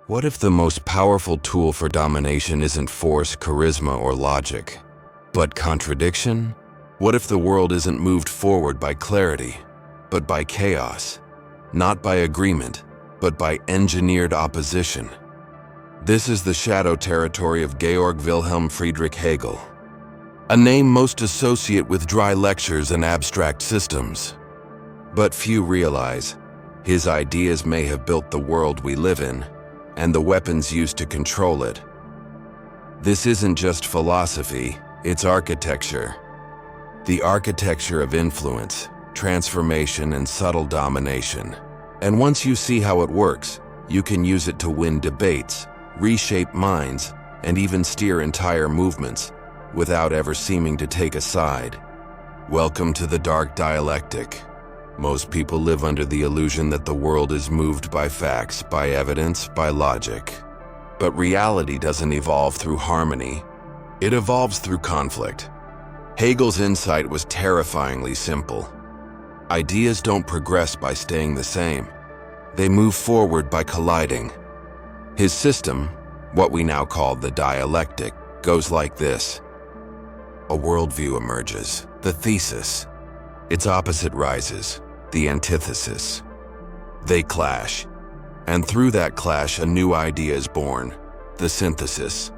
What if the most powerful tool for domination isn't force, charisma, or logic, but contradiction? What if the world isn't moved forward by clarity, but by chaos? Not by agreement, but by engineered opposition. This is the shadow territory of Georg Wilhelm Friedrich Hegel, a name most associate with dry lectures and abstract systems. But few realize his ideas may have built the world we live in, and the weapons used to control it. This isn't just philosophy, it's architecture. The architecture of influence, transformation, and subtle domination. And once you see how it works, you can use it to win debates, reshape minds, and even steer entire movements without ever seeming to take a side. Welcome to the dark dialectic. Most people live under the illusion that the world is moved by facts, by evidence, by logic. But reality doesn't evolve through harmony. It evolves through conflict. Hegel's insight was terrifyingly simple. Ideas don't progress by staying the same. They move forward by colliding. His system, what we now call the dialectic, goes like this. A worldview emerges, the thesis. Its opposite rises, the antithesis. They clash, and through that clash a new idea is born, the synthesis.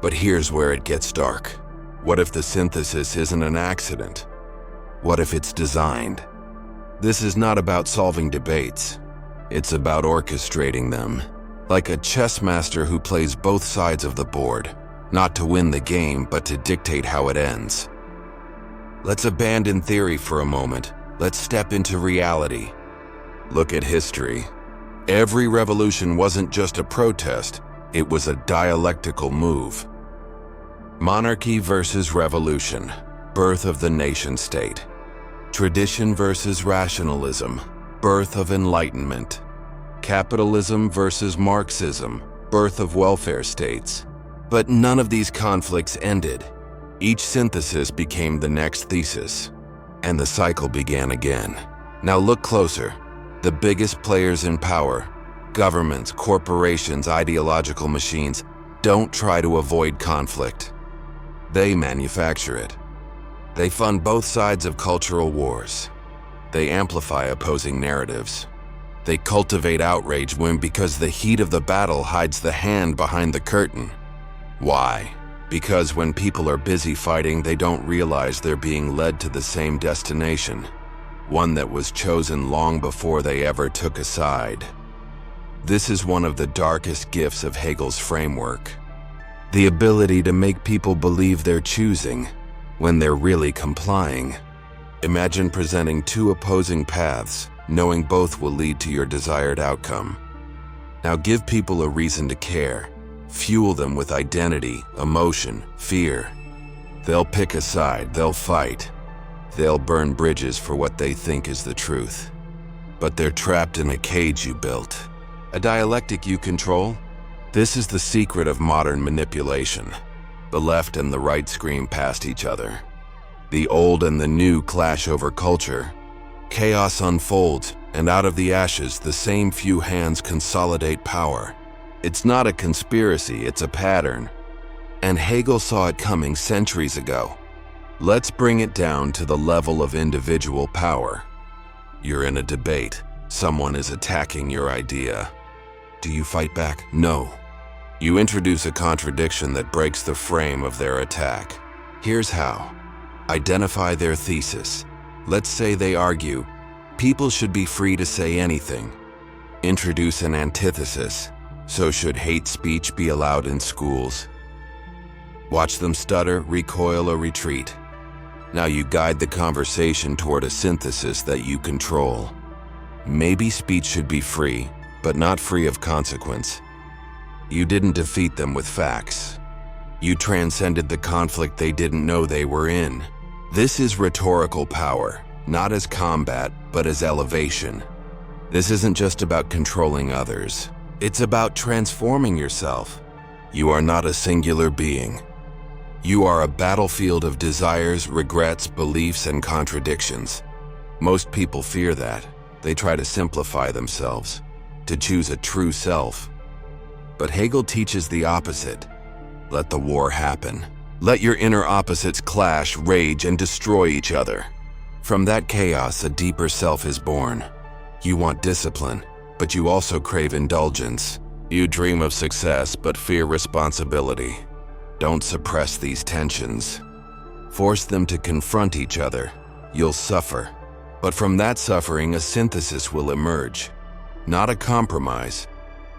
But here's where it gets dark. What if the synthesis isn't an accident? What if it's designed? This is not about solving debates. It's about orchestrating them, like a chess master who plays both sides of the board, not to win the game, but to dictate how it ends. Let's abandon theory for a moment. Let's step into reality. Look at history. Every revolution wasn't just a protest, it was a dialectical move. Monarchy versus revolution, birth of the nation-state. Tradition versus rationalism, birth of enlightenment. Capitalism versus Marxism, birth of welfare states. But none of these conflicts ended. Each synthesis became the next thesis, and the cycle began again. Now look closer. The biggest players in power, governments, corporations, ideological machines, don't try to avoid conflict. They manufacture it. They fund both sides of cultural wars. They amplify opposing narratives. They cultivate outrage because the heat of the battle hides the hand behind the curtain. Why? Because when people are busy fighting, they don't realize they're being led to the same destination, one that was chosen long before they ever took a side. This is one of the darkest gifts of Hegel's framework. The ability to make people believe they're choosing when they're really complying. Imagine presenting two opposing paths, knowing both will lead to your desired outcome. Now give people a reason to care. Fuel them with identity, emotion, fear. They'll pick a side, they'll fight. They'll burn bridges for what they think is the truth. But they're trapped in a cage you built. A dialectic you control? This is the secret of modern manipulation. The left and the right scream past each other. The old and the new clash over culture. Chaos unfolds, and out of the ashes, the same few hands consolidate power. It's not a conspiracy, it's a pattern. And Hegel saw it coming centuries ago. Let's bring it down to the level of individual power. You're in a debate. Someone is attacking your idea. Do you fight back? No. You introduce a contradiction that breaks the frame of their attack. Here's how. Identify their thesis. Let's say they argue, people should be free to say anything. Introduce an antithesis. So should hate speech be allowed in schools? Watch them stutter, recoil, or retreat. Now you guide the conversation toward a synthesis that you control. Maybe speech should be free, but not free of consequence. You didn't defeat them with facts. You transcended the conflict they didn't know they were in. This is rhetorical power, not as combat, but as elevation. This isn't just about controlling others. It's about transforming yourself. You are not a singular being. You are a battlefield of desires, regrets, beliefs, and contradictions. Most people fear that. They try to simplify themselves, to choose a true self. But Hegel teaches the opposite. Let the war happen. Let your inner opposites clash, rage, and destroy each other. From that chaos, a deeper self is born. You want discipline, but you also crave indulgence. You dream of success, but fear responsibility. Don't suppress these tensions. Force them to confront each other. You'll suffer. But from that suffering, a synthesis will emerge. Not a compromise,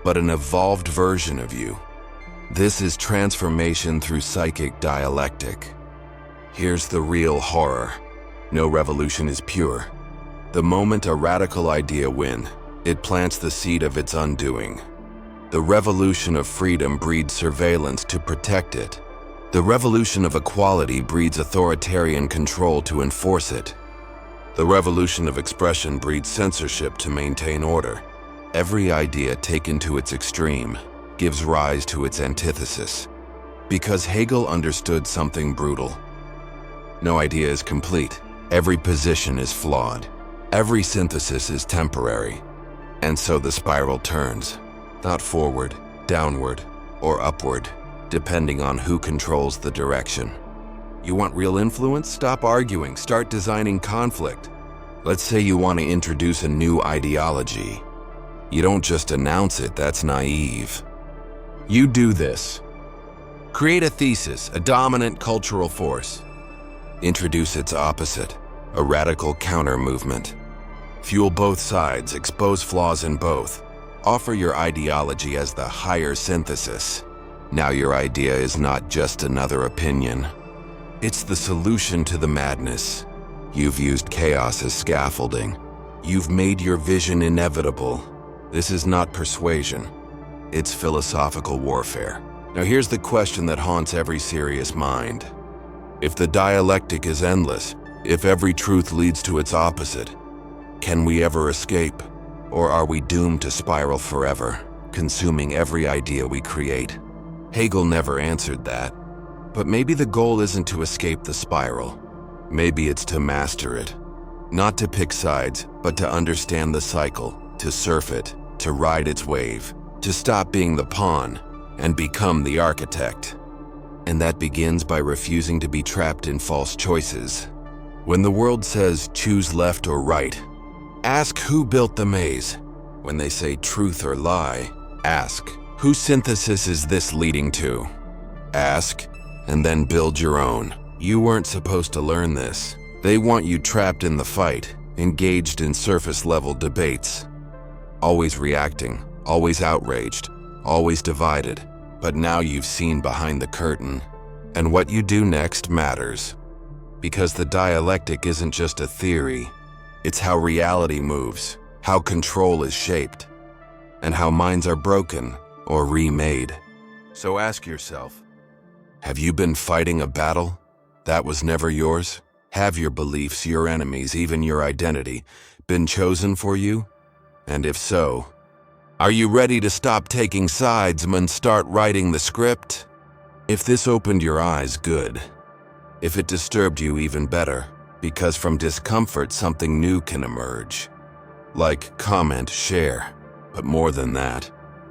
but an evolved version of you. This is transformation through psychic dialectic. Here's the real horror. No revolution is pure. The moment a radical idea wins, it plants the seed of its undoing. The revolution of freedom breeds surveillance to protect it. The revolution of equality breeds authoritarian control to enforce it. The revolution of expression breeds censorship to maintain order. Every idea taken to its extreme gives rise to its antithesis. Because Hegel understood something brutal. No idea is complete. Every position is flawed. Every synthesis is temporary. And so the spiral turns, not forward, downward, or upward, depending on who controls the direction. You want real influence? Stop arguing, start designing conflict. Let's say you want to introduce a new ideology. You don't just announce it, that's naive. You do this. Create a thesis, a dominant cultural force. Introduce its opposite, a radical counter-movement. Fuel both sides, expose flaws in both. Offer your ideology as the higher synthesis. Now your idea is not just another opinion. It's the solution to the madness. You've used chaos as scaffolding. You've made your vision inevitable. This is not persuasion. It's philosophical warfare. Now here's the question that haunts every serious mind. If the dialectic is endless, if every truth leads to its opposite, can we ever escape? Or are we doomed to spiral forever, consuming every idea we create? Hegel never answered that. But maybe the goal isn't to escape the spiral. Maybe it's to master it. Not to pick sides, but to understand the cycle, to surf it, to ride its wave, to stop being the pawn and become the architect. And that begins by refusing to be trapped in false choices. When the world says choose left or right, ask who built the maze. When they say truth or lie, ask whose synthesis is this leading to? Ask, and then build your own. You weren't supposed to learn this. They want you trapped in the fight, engaged in surface-level debates. Always reacting, always outraged, always divided. But now you've seen behind the curtain, and what you do next matters. Because the dialectic isn't just a theory, it's how reality moves, how control is shaped, and how minds are broken or remade. So ask yourself, have you been fighting a battle that was never yours? Have your beliefs, your enemies, even your identity, been chosen for you? And if so, are you ready to stop taking sides and start writing the script? If this opened your eyes, good. If it disturbed you, even better, because from discomfort something new can emerge. Like, comment, share, but more than that,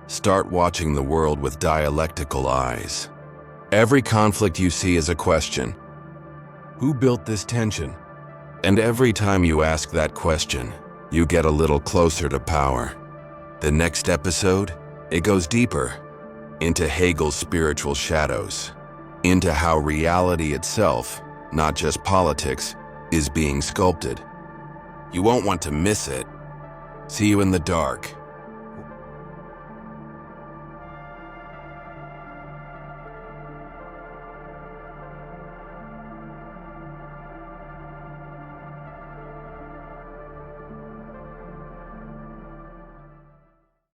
start watching the world with dialectical eyes. Every conflict you see is a question. Who built this tension? And every time you ask that question, you get a little closer to power. The next episode, it goes deeper into Hegel's spiritual shadows, into how reality itself, not just politics, is being sculpted. You won't want to miss it. See you in the dark.